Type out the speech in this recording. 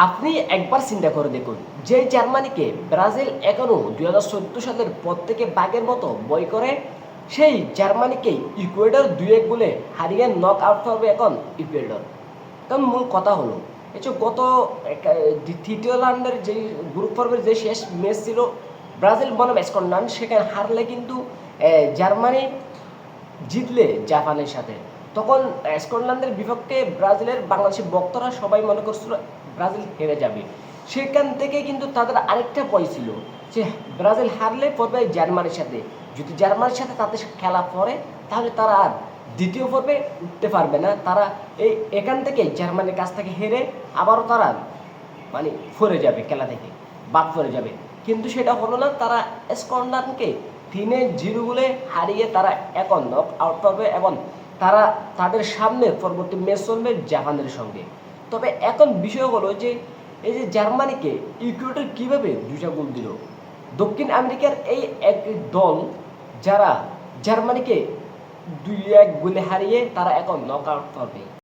আপনি একবার চিন্তা করে দেখুন যে জার্মানিকে ব্রাজিল এখনও 2014 সালের পর থেকে বাঘের মতো বয় করে, সেই জার্মানিকে ইকুয়েডর 2-1 গোলে হারিয়ে নক আউট হবে এখন ইকুয়েডর। কারণ মূল কথা হলো এই যে গত তৃতীয় রাউন্ডের যে গ্রুপ পর্বের যে শেষ ম্যাচ ছিল ব্রাজিল বনাম স্কটল্যান্ড, সেখানে হারলে কিন্তু জার্মানি জিতলে জাপানের সাথে, তখন স্কটল্যান্ডের বিপক্ষে ব্রাজিলের বাংলাদেশি ভক্তরা সবাই মনে করছিল ব্রাজিল হেরে যাবে। সেখান থেকে কিন্তু তাদের আরেকটা ভয় ছিল যে ব্রাজিল হারলে পড়বে জার্মানির সাথে, যদি জার্মানির সাথে তাদের খেলা পড়ে তাহলে তারা আর দ্বিতীয় পর্বে উঠতে পারবে না, তারা এখান থেকে জার্মানির কাছ থেকে হেরে আবারও তারা মানে সরে যাবে, খেলা থেকে বাদ পড়ে যাবে। কিন্তু সেটা হলো না, তারা স্কটল্যান্ডকে 3-0 গোলে হারিয়ে তারা এখন নক আউট পাবে এবং তারা তাদের সামনে পরবর্তী ম্যাচ চলবে জাপানের সঙ্গে। তবে এখন বিষয় হলো যে এই যে জার্মানিকে ইকুয়েডর কীভাবে 2টা গোল দিল, দক্ষিণ আমেরিকার এই এক দল যারা জার্মানিকে 2-1 গোলে হারিয়ে তারা এখন নক আউট পাবে।